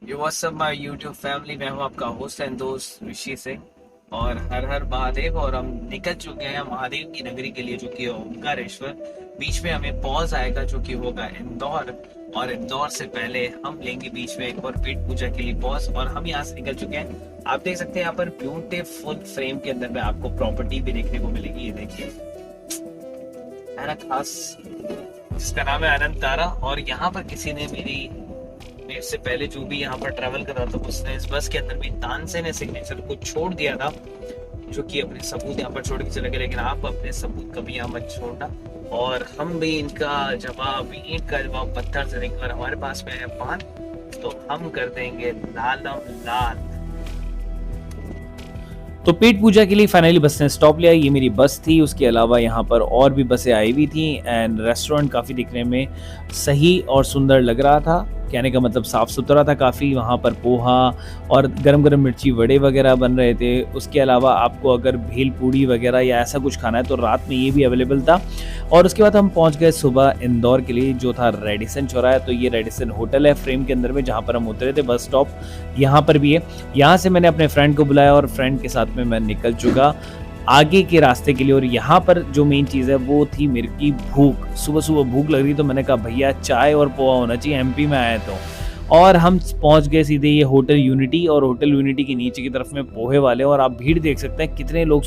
ये WhatsApp my YouTube family. मैं हूं आपका होस्ट एंड दोस्त ऋषि से। और हर हर महादेव। और हम निकल चुके हैं महादेव की नगरी के लिए, जो कि है ओमकारेश्वर। बीच में हमें पॉज आएगा जो कि होगा इंदौर। और इंदौर से पहले हम लेंगे बीच में एक और पेट पूजा के लिए पॉज। और हम यहाँ से निकल चुके हैं। आप देख सकते हैं यहाँ पर ब्यूटीफुल फ्रेम के अंदर में आपको प्रॉपर्टी भी देखने को मिलेगी। ये देखिए है ना, खास, जिसका नाम है अनंत तारा। और यहाँ पर किसी ने मेरे से पहले जो भी यहाँ पर ट्रेवल कर रहा था, उसने इस बस के अंदर भी तानसेन ने सिग्नेचर को छोड़ दिया था, जो कि अपने सबूत यहाँ पर छोड़ के चले गए। लेकिन आप अपने सबूत कभी यहाँ मत छोड़ना। और हम भी इनका जवाब, ईंट का जवाब पत्थर से देंगे। और हमारे पास में है पान, तो हम कर देंगे लालम लाल। तो पेट पूजा के लिए फाइनली बस ने स्टॉप लिया। ये मेरी बस थी, उसके अलावा यहाँ पर और भी बसें आई हुई थी। एंड रेस्टोरेंट काफ़ी दिखने में सही और सुंदर लग रहा था। कहने का मतलब साफ़ सुथरा था काफ़ी। वहाँ पर पोहा और गरम गरम मिर्ची वड़े वगैरह बन रहे थे। उसके अलावा आपको अगर भेल पूड़ी वगैरह या ऐसा कुछ खाना है तो रात में ये भी अवेलेबल था। और उसके बाद हम पहुँच गए सुबह इंदौर के लिए, जो था रेडिसन चौराहा। तो ये रेडिसन होटल है फ्रेम के अंदर में, जहाँ पर हम उतरे थे। बस स्टॉप यहाँ पर भी है। यहाँ से मैंने अपने फ्रेंड को बुलाया और फ्रेंड के साथ में मैं निकल चुका आगे के रास्ते के लिए। और यहाँ पर जो मेन चीज़ है वो थी मेरे की भूख। सुबह सुबह भूख लग रही, तो मैंने कहा भैया चाय और पोहा होना चाहिए, एमपी में आया तो। और हम पहुँच गए सीधे ये होटल यूनिटी। और होटल यूनिटी के नीचे की तरफ में पोहे वाले। और आप भीड़ देख सकते हैं कितने लोग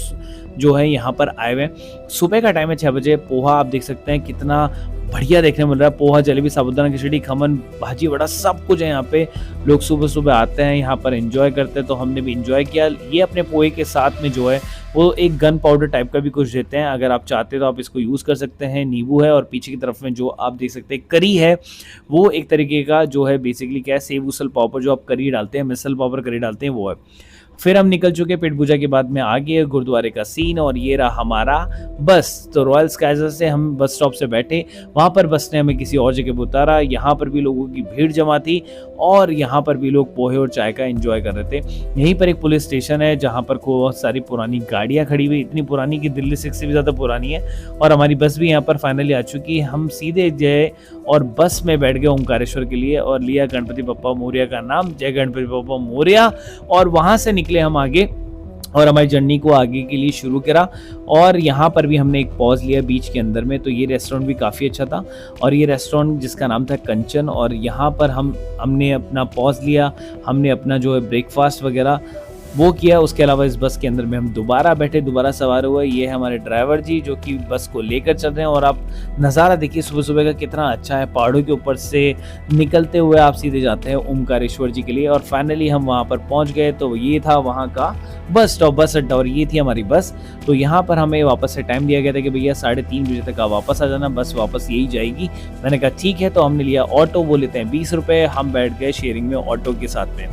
जो है यहाँ पर आए हुए हैं। सुबह का टाइम है 6 बजे। पोहा आप देख सकते हैं कितना बढ़िया देखने मिल रहा है। पोहा, जलेबी, साबूदाना खिचड़ी, खमन, भाजी, वड़ा, सब कुछ है यहाँ पे। लोग सुबह सुबह आते हैं यहाँ पर एंजॉय करते हैं, तो हमने भी एंजॉय किया। ये अपने पोहे के साथ में जो है वो एक गन पाउडर टाइप का भी कुछ देते हैं। अगर आप चाहते तो आप इसको यूज़ कर सकते हैं। नींबू है और पीछे की तरफ में जो आप देख सकते हैं करी है, वो एक तरीके का जो है बेसिकली क्या है, सेव उसल पाव पर जो आप करी डालते हैं, मिसल पाव पर करी डालते हैं, वो है। फिर हम निकल चुके पेट पूजा के बाद में आगे गुरुद्वारे का सीन। और ये रहा हमारा बस। तो रॉयल स्काइजर से हम बस स्टॉप से बैठे, वहाँ पर बस ने हमें किसी और जगह पर उतारा। यहाँ पर भी लोगों की भीड़ जमा थी और यहाँ पर भी लोग पोहे और चाय का एंजॉय कर रहे थे। यहीं पर एक पुलिस स्टेशन है जहाँ पर बहुत सारी पुरानी गाड़ियाँ खड़ी हुई, इतनी पुरानी कि दिल्ली 6 से भी ज़्यादा पुरानी है। और हमारी बस भी यहाँ पर फाइनली आ चुकी है। हम सीधे गए और बस में बैठ गए ओमकारेश्वर के लिए और लिया गणपति बप्पा मोरिया का नाम, जय गणपति बप्पा मोरिया। और वहाँ से निकले हम आगे और हमारी जर्नी को आगे के लिए शुरू करा। और यहाँ पर भी हमने एक पॉज लिया बीच के अंदर में। तो ये रेस्टोरेंट भी काफ़ी अच्छा था। और ये रेस्टोरेंट जिसका नाम था कंचन। और यहाँ पर हमने अपना पॉज लिया, हमने अपना जो है ब्रेकफास्ट वगैरह वो किया। उसके अलावा इस बस के अंदर में हम दोबारा बैठे, दोबारा सवार हुए। ये है हमारे ड्राइवर जी जो कि बस को लेकर चल रहे हैं। और आप नज़ारा देखिए सुबह सुबह का कितना अच्छा है। पहाड़ों के ऊपर से निकलते हुए आप सीधे जाते हैं ओमकारेश्वर जी के लिए। और फाइनली हम वहाँ पर पहुँच गए। तो ये था वहाँ का बस स्टॉप, बस अड्डा, और ये थी हमारी बस। तो यहाँ पर हमें वापस से टाइम दिया गया था कि भैया 3:30 बजे तक आप वापस आ जाना, बस वापस यही जाएगी। मैंने कहा ठीक है। तो हमने लिया ऑटो, वो लेते हैं 20 रुपये। हम बैठ गए शेयरिंग में ऑटो के साथ में।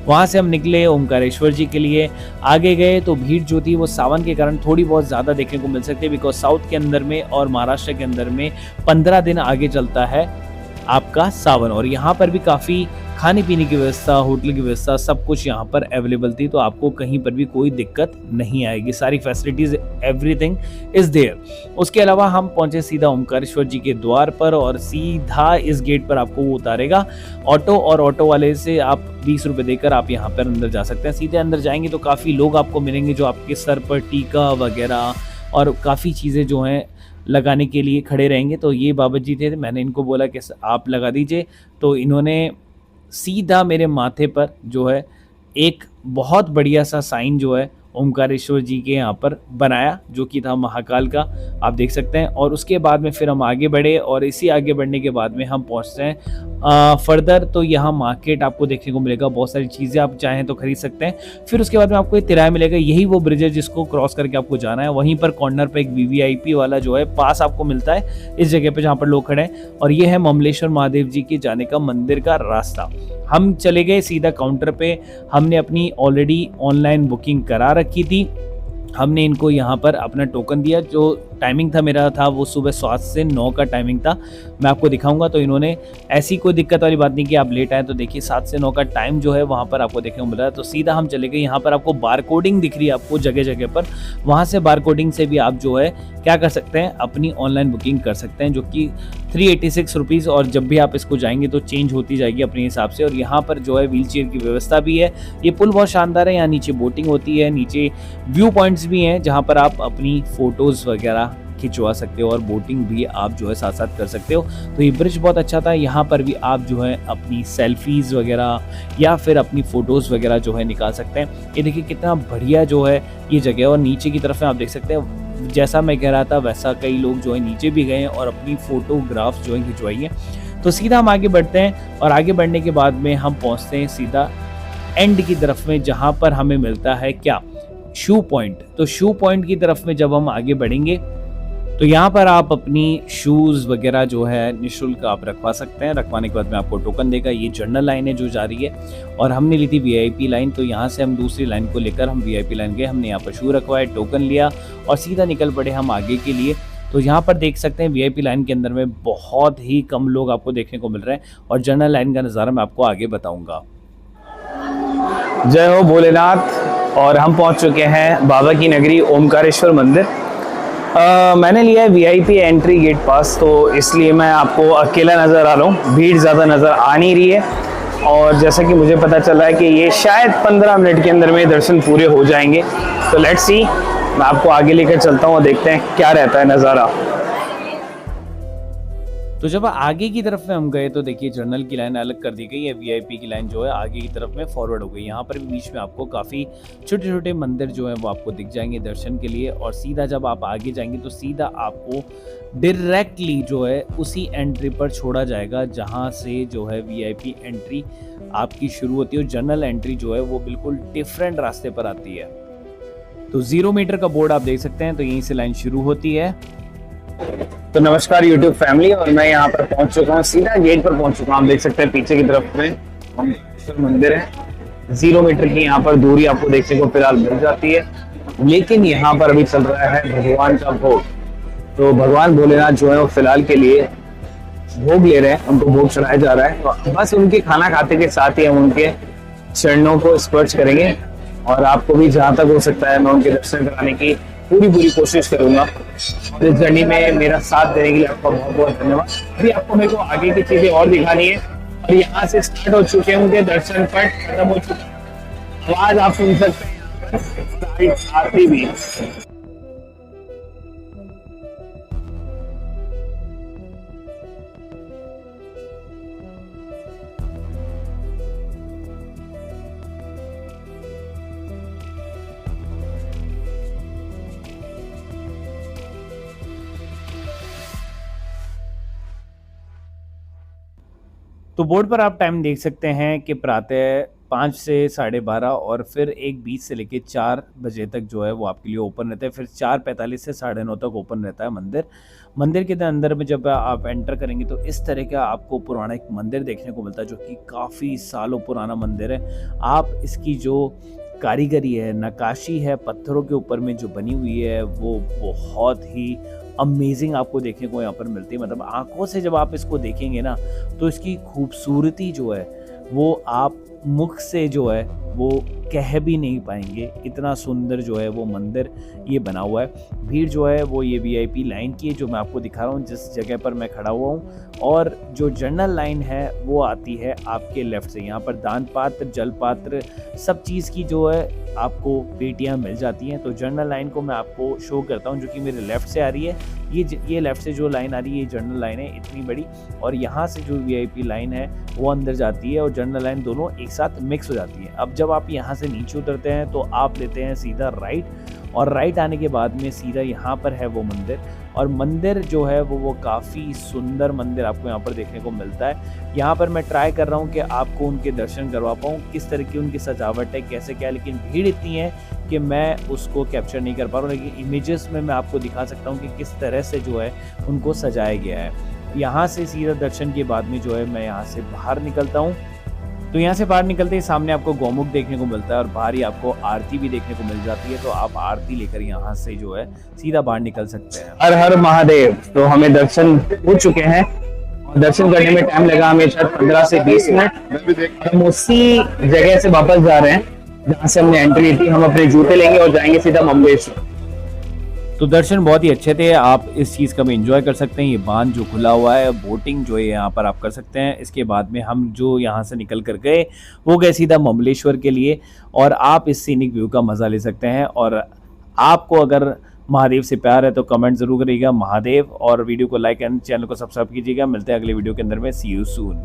वहाँ से हम निकले ओमकारेश्वर जी के लिए। आगे गए तो भीड़ जो थी वो सावन के कारण थोड़ी बहुत ज़्यादा देखने को मिल सकती है, बिकॉज साउथ के अंदर में और महाराष्ट्र के अंदर में 15 दिन आगे चलता है आपका सावन। और यहाँ पर भी काफ़ी खाने पीने की व्यवस्था, होटल की व्यवस्था, सब कुछ यहाँ पर अवेलेबल थी। तो आपको कहीं पर भी कोई दिक्कत नहीं आएगी, सारी फैसिलिटीज़, एवरीथिंग इज़ देयर। उसके अलावा हम पहुँचे सीधा ओमकारेश्वर जी के द्वार पर। और सीधा इस गेट पर आपको वो उतारेगा ऑटो। और ऑटो वाले से आप 20 रुपये देकर आप यहाँ पर अंदर जा सकते हैं। सीधे अंदर जाएंगे तो काफ़ी लोग आपको मिलेंगे जो आपके सर पर टीका वगैरह और काफ़ी चीज़ें जो हैं लगाने के लिए खड़े रहेंगे। तो ये बाबा जी थे, मैंने इनको बोला कि आप लगा दीजिए। तो इन्होंने सीधा मेरे माथे पर जो है एक बहुत बढ़िया सा साइन जो है ओमकारेश्वर जी के यहाँ पर बनाया, जो कि था महाकाल का, आप देख सकते हैं। और उसके बाद में फिर हम आगे बढ़े। और इसी आगे बढ़ने के बाद में हम पहुँचते हैं फर्दर। तो यहाँ मार्केट आपको देखने को मिलेगा, बहुत सारी चीज़ें आप चाहें तो खरीद सकते हैं। फिर उसके बाद में आपको एक तिराया मिलेगा, यही वो ब्रिज है जिसको क्रॉस करके आपको जाना है। वहीं पर कॉर्नर पर एक वीवीआईपी वाला जो है पास आपको मिलता है इस जगह पर जहाँ पर लोग खड़े हैं। और ये है ममलेश्वर महादेव जी के जाने का मंदिर का रास्ता। हम चले गए सीधा काउंटर पे। हमने अपनी ऑलरेडी ऑनलाइन बुकिंग करा रखी थी। हमने इनको यहाँ पर अपना टोकन दिया, जो टाइमिंग था मेरा था वो सुबह 7 से 9 का टाइमिंग था। मैं आपको दिखाऊंगा। तो इन्होंने ऐसी कोई दिक्कत वाली बात नहीं कि आप लेट आए। तो देखिए 7 से 9 का टाइम जो है वहाँ पर आपको देखने को मिल रहा है। तो सीधा हम चले गए, यहाँ पर आपको बार कोडिंग दिख रही है आपको जगह जगह पर, वहाँ से बार कोडिंग से भी आप जो है क्या कर सकते हैं, अपनी ऑनलाइन बुकिंग कर सकते हैं, जो कि 386 रुपीज़, और जब भी आप इसको जाएंगे तो चेंज होती जाएगी अपने हिसाब से। और यहाँ पर जो है व्हील चेयर की व्यवस्था भी है। ये पुल बहुत शानदार है, यहाँ नीचे बोटिंग होती है, नीचे व्यू पॉइंट्स भी हैं जहाँ पर आप अपनी फ़ोटोज़ वगैरह खिंचवा सकते हो और बोटिंग भी आप जो है साथ साथ कर सकते हो। तो ये ब्रिज बहुत अच्छा था। यहाँ पर भी आप जो है अपनी सेल्फीज़ वगैरह या फिर अपनी फ़ोटोज़ वगैरह जो है निकाल सकते हैं। ये देखिए कितना बढ़िया जो है ये जगह। और नीचे की तरफ में आप देख सकते हैं, जैसा मैं कह रहा था वैसा कई लोग जो है नीचे भी गए हैं और अपनी फ़ोटोग्राफ्स जो है खिंचवाई है। तो सीधा हम आगे बढ़ते हैं, और आगे बढ़ने के बाद में हम पहुँचते हैं सीधा एंड की तरफ में, जहाँ पर हमें मिलता है क्या, शू पॉइंट। तो शू पॉइंट की तरफ में जब हम आगे बढ़ेंगे तो यहाँ पर आप अपनी शूज़ वगैरह जो है निःशुल्क आप रखवा सकते हैं। रखवाने के बाद में आपको टोकन देगा। ये जनरल लाइन है जो जा रही है, और हमने ली थी वीआईपी लाइन। तो यहाँ से हम दूसरी लाइन को लेकर हम वीआईपी लाइन गए। हमने यहाँ पर शू रखवाए, टोकन लिया और सीधा निकल पड़े हम आगे के लिए। तो यहाँ पर देख सकते हैं वीआईपी लाइन के अंदर में बहुत ही कम लोग आपको देखने को मिल रहे हैं, और जनरल लाइन का नज़ारा मैं आपको आगे बताऊँगा। जय हो भोलेनाथ। और हम पहुंच चुके हैं बाबा की नगरी ओमकारेश्वर मंदिर। मैंने लिया है वीआईपी एंट्री गेट पास, तो इसलिए मैं आपको अकेला नज़र आ रहा हूँ, भीड़ ज़्यादा नज़र आ नहीं रही है। और जैसा कि मुझे पता चला है कि ये शायद 15 मिनट के अंदर में दर्शन पूरे हो जाएंगे। तो लेट्स सी, मैं आपको आगे लेकर चलता हूँ और देखते हैं क्या रहता है नज़ारा। तो जब आगे की तरफ में हम गए तो देखिए जनरल की लाइन अलग कर दी गई है, वीआईपी की लाइन जो है आगे की तरफ में फॉरवर्ड हो गई। यहाँ पर भी बीच में आपको काफ़ी छोटे छोटे मंदिर जो है वो आपको दिख जाएंगे दर्शन के लिए। और सीधा जब आप आगे जाएंगे तो सीधा आपको डायरेक्टली जो है उसी एंट्री पर छोड़ा जाएगा जहाँ से जो है वीआईपी एंट्री आपकी शुरू होती है। और जनरल एंट्री जो है वो बिल्कुल डिफरेंट रास्ते पर आती है। तो 0 मीटर का बोर्ड आप देख सकते हैं, तो यहीं से लाइन शुरू होती है। तो नमस्कार यूट्यूब फैमिली, और मैं यहाँ पर पहुंच चुका हूँ, सीधा गेट पर पहुंच चुका हूँ। आप देख सकते हैं पीछे की तरफ में ओमकारेश्वर मंदिर है। 0 मीटर की यहाँ पर दूरी आपको देखने को फिलहाल मिल जाती है। लेकिन यहाँ पर अभी चल रहा है भगवान का भोग। तो भगवान भोलेनाथ जो है वो फिलहाल के लिए भोग ले रहे हैं, उनको भोग चढ़ाया जा रहा है। तो बस उनके खाना खाते के साथ ही हम उनके चरणों को स्पर्श करेंगे, और आपको भी जहाँ तक हो सकता है मैं उनके दर्शन कराने की पूरी कोशिश करूंगा। इस जर्नी में मेरा साथ देने के लिए आपका बहुत बहुत धन्यवाद। अभी आपको मेरे को आगे की चीजें और दिखानी है, और यहाँ से स्टार्ट हो चुके हैं उनके दर्शन, पट खत्म हो चुका। आवाज आप सुन सकते हैं आती भी। तो बोर्ड पर आप टाइम देख सकते हैं कि प्रातः 5 से 12:30 और फिर 1:20 से लेकर 4 बजे तक जो है वो आपके लिए ओपन रहता है। फिर 4:45 से 9:30 तक ओपन रहता है मंदिर। मंदिर के अंदर में जब आप एंटर करेंगे तो इस तरह का आपको पुराना एक मंदिर देखने को मिलता है, जो कि काफ़ी सालों पुराना मंदिर है। आप इसकी जो कारीगरी है, नक्काशी है पत्थरों के ऊपर में जो बनी हुई है, वो बहुत ही अमेजिंग आपको देखने को यहाँ पर मिलती है। मतलब आंखों से जब आप इसको देखेंगे ना तो इसकी खूबसूरती जो है वो आप मुख से जो है वो कह भी नहीं पाएंगे, इतना सुंदर जो है वो मंदिर ये बना हुआ है। भीड़ जो है वो ये वीआईपी लाइन की है जो मैं आपको दिखा रहा हूँ जिस जगह पर मैं खड़ा हुआ हूँ, और जो जनरल लाइन है वो आती है आपके लेफ़्ट से। यहाँ पर दान पात्र, जल पात्र, सब चीज़ की जो है आपको पेटियाँ मिल जाती हैं। तो जनरल लाइन को मैं आपको शो करता हूँ जो कि मेरे लेफ़्ट से आ रही है। ये लेफ़्ट से जो लाइन आ रही है ये जनरल लाइन है इतनी बड़ी, और यहाँ से जो वीआईपी लाइन है वो अंदर जाती है और जनरल लाइन दोनों एक साथ मिक्स हो जाती है। अब जब आप यहाँ से नीचे उतरते हैं तो आप लेते हैं सीधा राइट, और राइट आने के बाद में सीधा यहाँ पर है वो मंदिर। और मंदिर जो है वो काफ़ी सुंदर मंदिर आपको यहाँ पर देखने को मिलता है। यहाँ पर मैं ट्राई कर रहा हूँ कि आपको उनके दर्शन करवा पाऊँ, किस तरह की उनकी सजावट है, कैसे क्या, लेकिन भीड़ इतनी है कि मैं उसको कैप्चर नहीं कर पा रहा हूँ। लेकिन इमेजेस में मैं आपको दिखा सकता हूँ कि किस तरह से जो है उनको सजाया गया है। यहाँ से सीधा दर्शन के बाद में जो है मैं यहाँ से बाहर निकलता हूँ, तो यहाँ से बाहर निकलते ही सामने आपको गौमुख देखने को मिलता है और बाहर ही आपको आरती भी देखने को मिल जाती है, तो आप आरती लेकर यहाँ से जो है सीधा बाहर निकल सकते हैं। हर हर महादेव। तो हमें दर्शन हो चुके हैं और दर्शन करने में टाइम लगा हमें शायद 15 से 20 मिनट। हम उसी जगह से वापस जा रहे हैं जहाँ से हमने एंट्री ली थी। हम अपने जूते लेंगे और जाएंगे सीधा मुंबेश्वर। तो दर्शन बहुत ही अच्छे थे, आप इस चीज़ का भी एंजॉय कर सकते हैं। ये बांध जो खुला हुआ है, बोटिंग जो है यहाँ पर आप कर सकते हैं। इसके बाद में हम जो यहाँ से निकल कर गए वो गए सीधा मुंबलेश्वर के लिए, और आप इस सीनिक व्यू का मज़ा ले सकते हैं। और आपको अगर महादेव से प्यार है तो कमेंट जरूर करिएगा महादेव, और वीडियो को लाइक एंड चैनल को सब्सक्राइब कीजिएगा। मिलते हैं अगले वीडियो के अंदर में। सी यू सून।